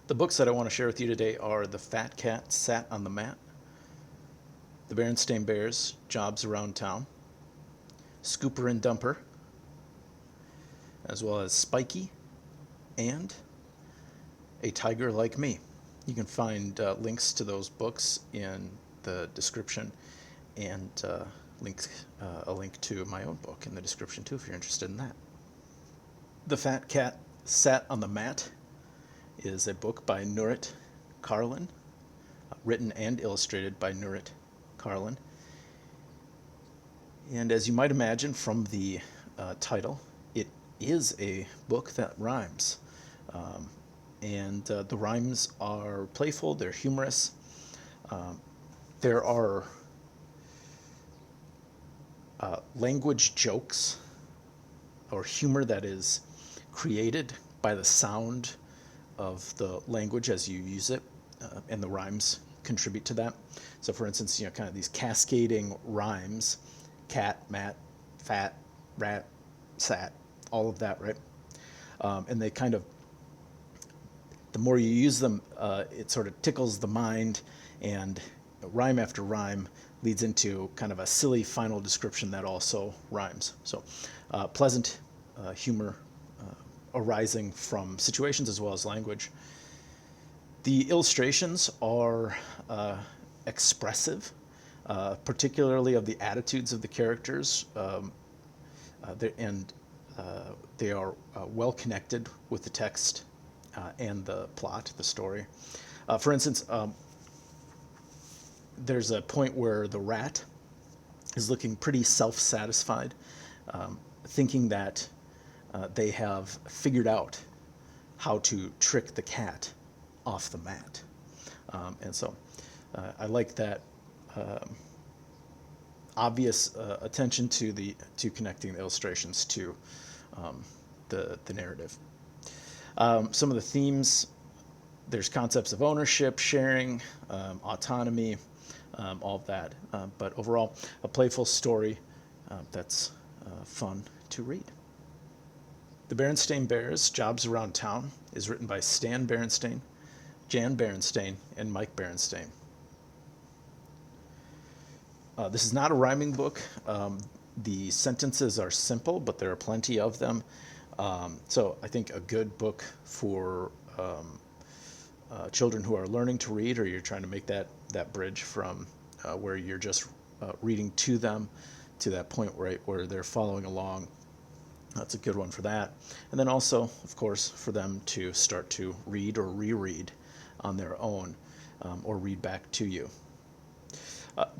The books that I want to share with you today are The Fat Cat Sat on the Mat, The Berenstain Bears, Jobs Around Town, Scooper and Dumper, as well as Spiky, and A Tiger Like Me. You can find links to those books in the description, and a link to my own book in the description too if you're interested in that. The Fat Cat Sat on the Mat is a book by Nurit Karlin, written and illustrated by Nurit Karlin. And as you might imagine from the title, it is a book that rhymes. And the rhymes are playful, they're humorous. There are language jokes or humor that is created by the sound of the language as you use it, and the rhymes contribute to that. So for instance, kind of these cascading rhymes, cat, mat, fat, rat, sat, all of that, right? And they kind of, the more you use them, it sort of tickles the mind, and rhyme after rhyme leads into kind of a silly final description that also rhymes. So pleasant humor arising from situations as well as language. The illustrations are expressive, particularly of the attitudes of the characters, and they are well connected with the text and the plot, the story. For instance, there's a point where the rat is looking pretty self-satisfied, thinking that they have figured out how to trick the cat off the mat. And so I like that obvious attention to connecting the illustrations to the narrative. Some of the themes, there's concepts of ownership, sharing, autonomy, all of that. But overall, a playful story that's fun to read. The Berenstain Bears, Jobs Around Town, is written by Stan Berenstain, Jan Berenstain, and Mike Berenstain. This is not a rhyming book. The sentences are simple, but there are plenty of them. So I think a good book for children who are learning to read, or you're trying to make that bridge from where you're just reading to them to that point where they're following along. That's a good one for that. And then also, of course, for them to start to read or reread on their own, or read back to you.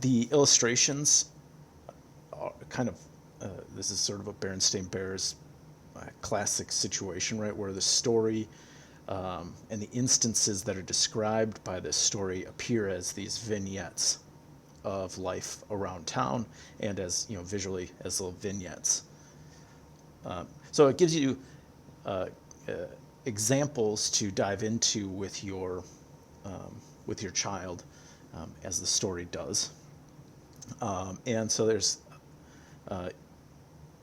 The illustrations are kind of, this is sort of a Berenstain Bears classic situation, right, where the story and the instances that are described by this story appear as these vignettes of life around town, and as visually as little vignettes. So it gives you examples to dive into with your child as the story does. And so there's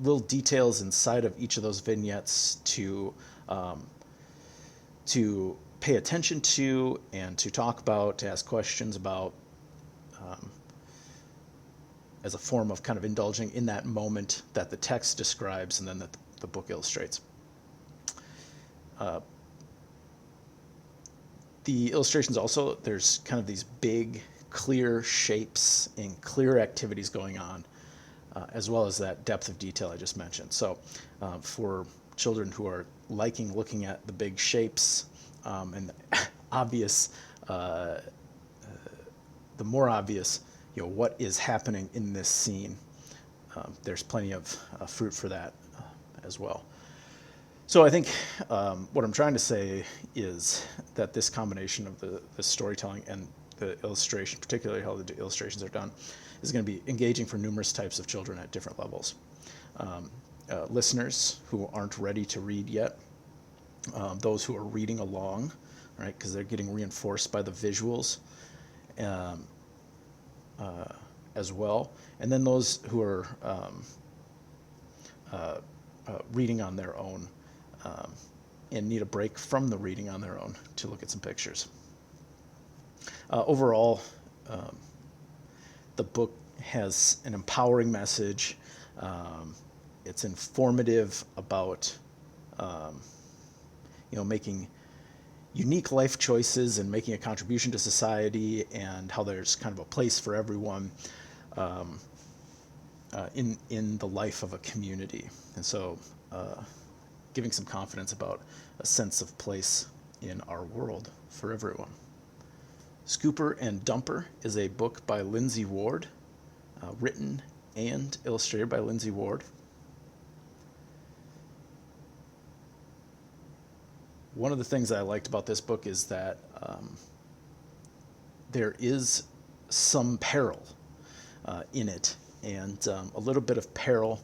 little details inside of each of those vignettes to pay attention to and to talk about, to ask questions about, as a form of kind of indulging in that moment that the text describes and then that the book illustrates. The illustrations also, there's kind of these big, clear shapes and clear activities going on, as well as that depth of detail I just mentioned. So for children who are liking looking at the big shapes and obvious, the more obvious, what is happening in this scene, there's plenty of fruit for that as well. So I think what I'm trying to say is that this combination of the storytelling and the illustration, particularly how the illustrations are done, is going to be engaging for numerous types of children at different levels. Listeners who aren't ready to read yet, those who are reading along, right, because they're getting reinforced by the visuals as well, and then those who are reading on their own and need a break from the reading on their own to look at some pictures. Overall, the book has an empowering message. It's informative about making unique life choices and making a contribution to society, and how there's kind of a place for everyone in the life of a community. And so giving some confidence about a sense of place in our world for everyone. Scooper and Dumper is a book by Lindsay Ward, written and illustrated by Lindsay Ward. One of the things that I liked about this book is that there is some peril in it, and a little bit of peril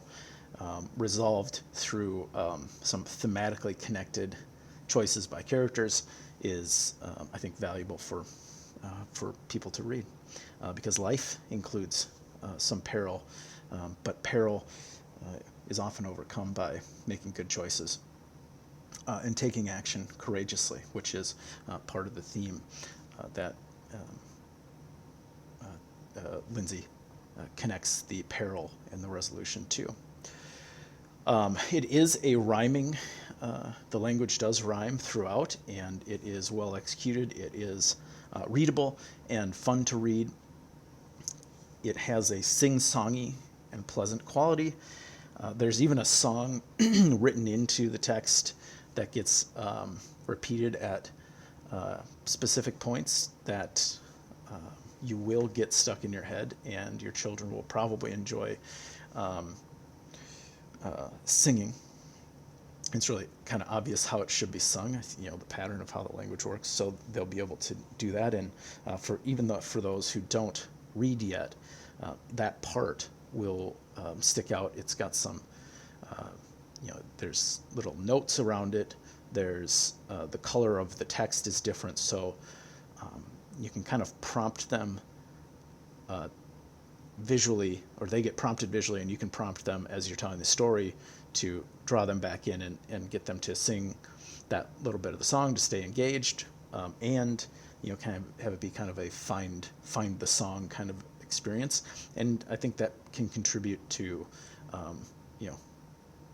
resolved through some thematically connected choices by characters is, I think, valuable for people to read, because life includes some peril, but peril is often overcome by making good choices and taking action courageously, which is part of the theme that Lindsay connects the peril and the resolution to. It is a rhyming, the language does rhyme throughout, and it is well executed. It is readable and fun to read. It has a sing-songy and pleasant quality. There's even a song written into the text that gets repeated at specific points that you will get stuck in your head, and your children will probably enjoy singing. It's really kind of obvious how it should be sung, the pattern of how the language works, so they'll be able to do that. And for those who don't read yet, that part will stick out. It's got some, there's little notes around it. There's the color of the text is different, so you can kind of prompt them visually, or they get prompted visually, and you can prompt them as you're telling the story to draw them back in and get them to sing that little bit of the song to stay engaged, and kind of have it be kind of a find the song kind of experience. And I think that can contribute to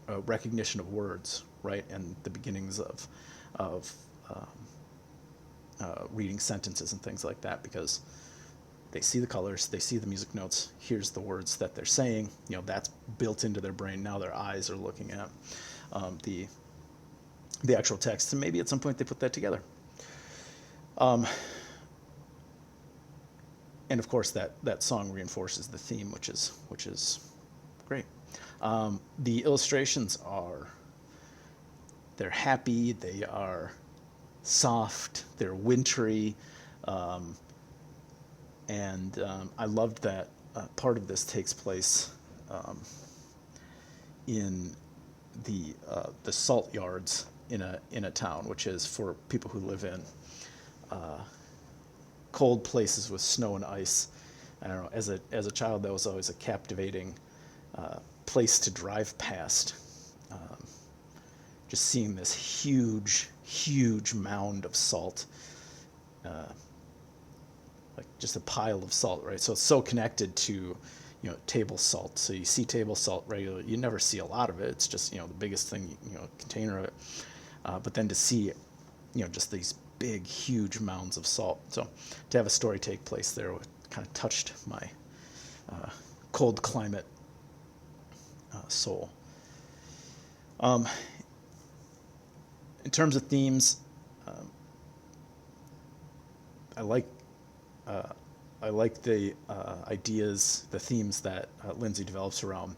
a recognition of words, right, and the beginnings of reading sentences and things like that, because they see the colors, they see the music notes, here's the words that they're saying, that's built into their brain. Now their eyes are looking at the actual text, and maybe at some point they put that together. And of course that song reinforces the theme, which is great. The illustrations they're happy, they are soft, they're wintry, and I loved that part of this takes place in the salt yards in a town, which is for people who live in cold places with snow and ice. I don't know. As a child, that was always a captivating place to drive past. Just seeing this huge mound of salt, like just a pile of salt, right? So it's so connected to table salt. So you see table salt regularly. You never see a lot of it. It's just the biggest thing, container of it. But then to see just these big, huge mounds of salt. So to have a story take place there kind of touched my cold climate soul. In terms of themes, I like the ideas, the themes that Lindsay develops around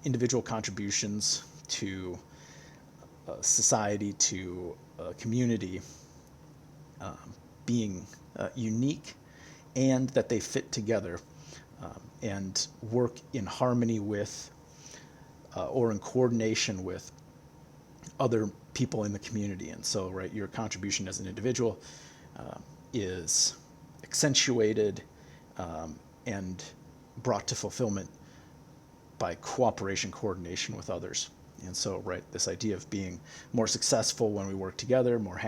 individual contributions to society, to community, being unique, and that they fit together and work in harmony with or in coordination with other people in the community. And so, right, your contribution as an individual is accentuated and brought to fulfillment by cooperation, coordination with others. And so, right, this idea of being more successful when we work together, more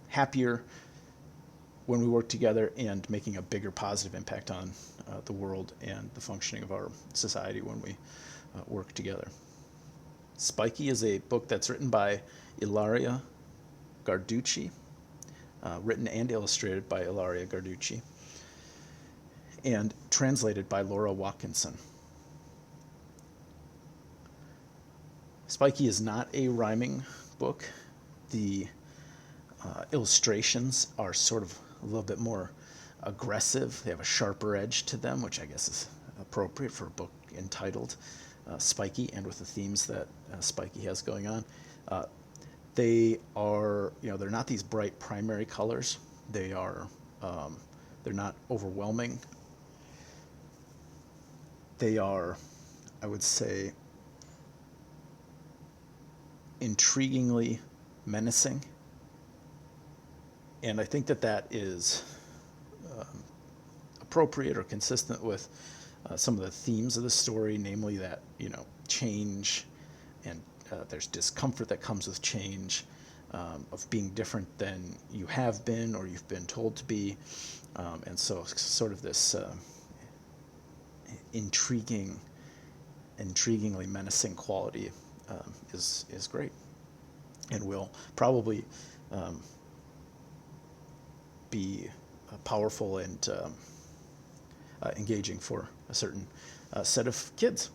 happier when we work together, and making a bigger positive impact on the world and the functioning of our society when we work together. Spiky is a book that's written by Ilaria Guarducci, written and illustrated by Ilaria Guarducci, and translated by Laura Watkinson. Spiky is not a rhyming book. The illustrations are sort of a little bit more aggressive. They have a sharper edge to them, which I guess is appropriate for a book entitled Spiky and with the themes that Spiky has going on. They are, they're not these bright primary colors. They are, they're not overwhelming. They are, I would say, intriguingly menacing. And I think that that is appropriate or consistent with some of the themes of the story, namely that, change, and there's discomfort that comes with change, of being different than you have been or you've been told to be. And so sort of this intriguingly menacing quality is great, and will probably be powerful and engaging for a certain set of kids.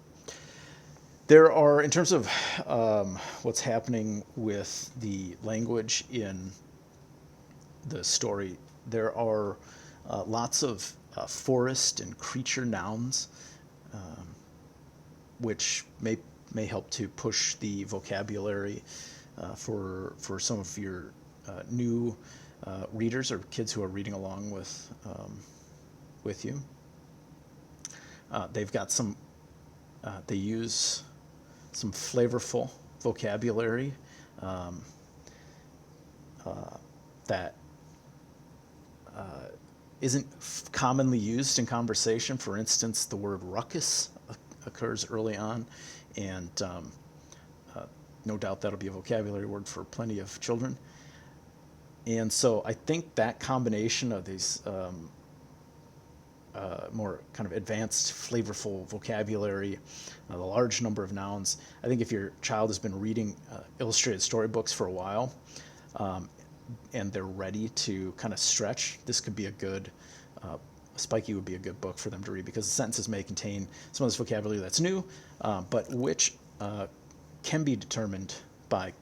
There are, in terms of what's happening with the language in the story, there are lots of forest and creature nouns, which may help to push the vocabulary for some of your new readers or kids who are reading along with you. They've got some. They use some flavorful vocabulary that isn't commonly used in conversation. For instance, the word ruckus occurs early on, and no doubt that'll be a vocabulary word for plenty of children. And so I think that combination of these more kind of advanced, flavorful vocabulary, the large number of nouns. I think if your child has been reading illustrated storybooks for a while, and they're ready to kind of stretch, this could be a good, Spiky would be a good book for them to read, because the sentences may contain some of this vocabulary that's new, but which can be determined by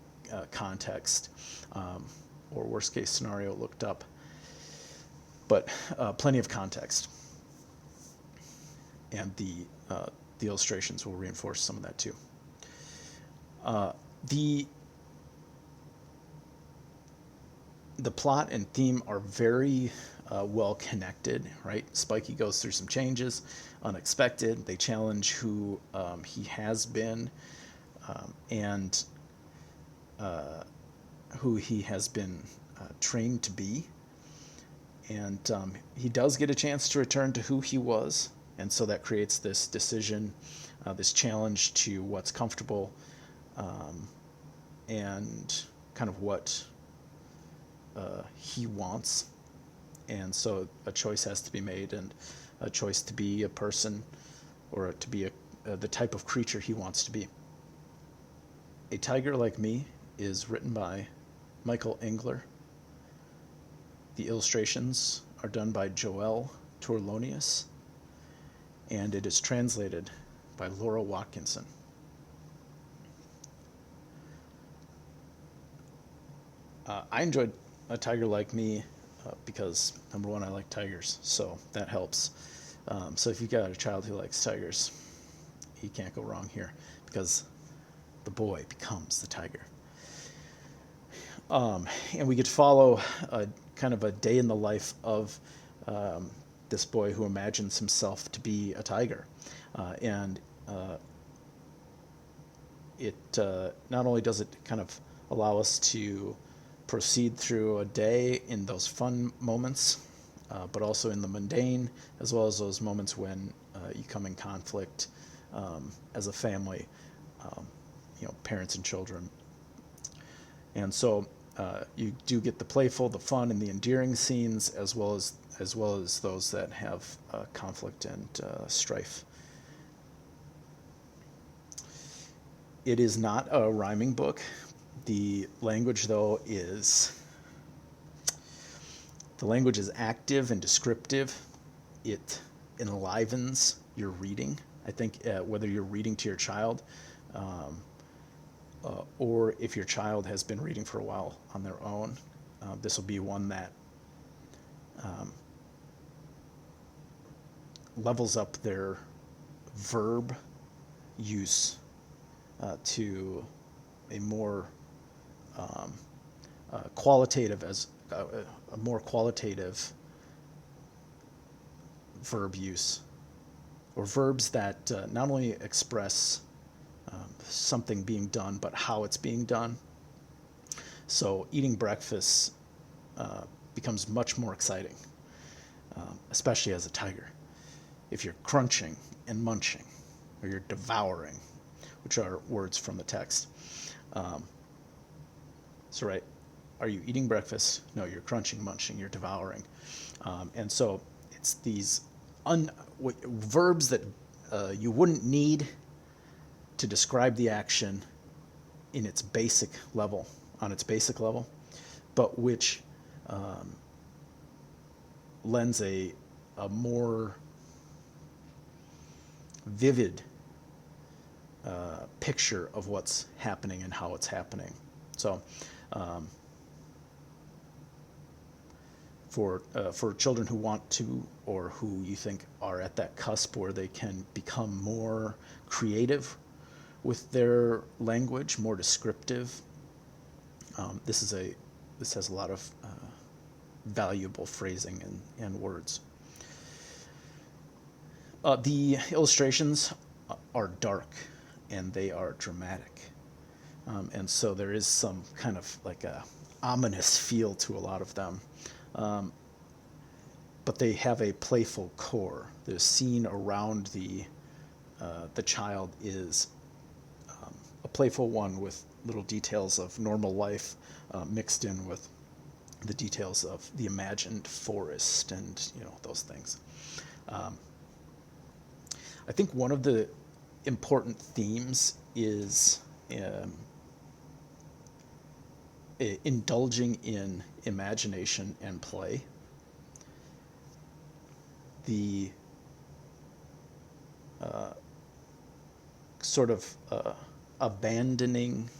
context, or worst case scenario looked up, but plenty of context. And the illustrations will reinforce some of that too. The plot and theme are very well connected, right? Spiky goes through some changes, unexpected. They challenge who he has been, and who he has been trained to be. And he does get a chance to return to who he was. And so that creates this decision, this challenge to what's comfortable, and kind of what he wants. And so a choice has to be made, and a choice to be a person, or to be the type of creature he wants to be. A Tiger Like Me is written by Michael Engler. The illustrations are done by Joëlle Tourlonias, and it is translated by Laura Watkinson. I enjoyed A Tiger Like Me because, number one, I like tigers, so that helps. So if you've got a child who likes tigers, you can't go wrong here, because the boy becomes the tiger. And we get to follow kind of a day in the life of this boy who imagines himself to be a tiger. And it not only does it kind of allow us to proceed through a day in those fun moments, but also in the mundane, as well as those moments when you come in conflict as a family, parents and children. And so you do get the playful, the fun, and the endearing scenes, as well as those that have conflict and strife. It is not a rhyming book. The language, though, is active and descriptive. It enlivens your reading. I think whether you're reading to your child, or if your child has been reading for a while on their own, this will be one that levels up their verb use to a more qualitative verb use, or verbs that not only express something being done, but how it's being done. So eating breakfast becomes much more exciting, especially as a tiger. If you're crunching and munching, or you're devouring, which are words from the text. So, right, are you eating breakfast? No, you're crunching, munching, you're devouring. And so it's these verbs that you wouldn't need to describe the action on its basic level, but which lends a more vivid picture of what's happening and how it's happening. So for children who want to, or who you think are at that cusp where they can become more creative with their language, more descriptive, this has a lot of valuable phrasing and words. The illustrations are dark and they are dramatic, and so there is some kind of like a ominous feel to a lot of them, but they have a playful core. The scene around the child is a playful one with little details of normal life mixed in with the details of the imagined forest and those things. I think one of the important themes is indulging in imagination and play. The sort of abandoning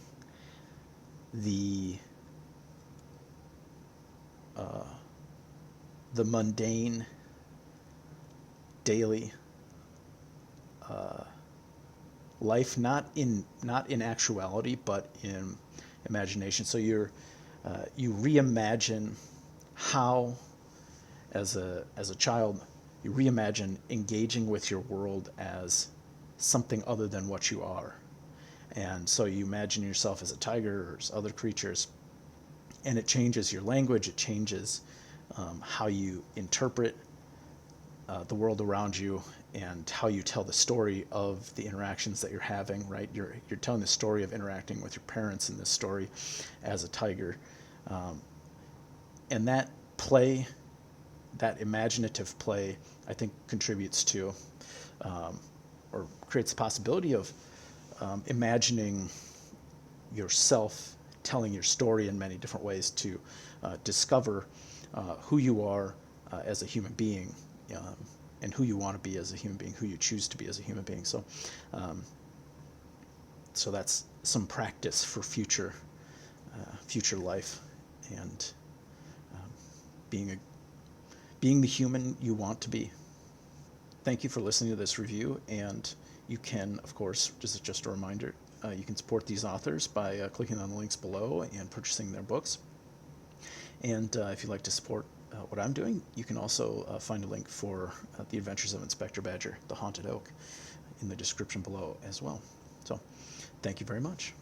the mundane, daily life, not in actuality, but in imagination. So you reimagine how, as a child, you reimagine engaging with your world as something other than what you are. And so you imagine yourself as a tiger or as other creatures, and it changes your language, it changes how you interpret the world around you, and how you tell the story of the interactions that you're having, right? You're telling the story of interacting with your parents in this story as a tiger. And that play, that imaginative play, I think contributes to, or creates the possibility of imagining yourself telling your story in many different ways to discover who you are as a human being, and who you want to be as a human being, who you choose to be as a human being. So, so that's some practice for future life, and being the human you want to be. Thank you for listening to this review, and you can, of course, just a reminder, you can support these authors by clicking on the links below and purchasing their books. And if you'd like to support what I'm doing, you can also find a link for The Adventures of Inspector Badger, The Haunted Oak, in the description below as well. So, thank you very much.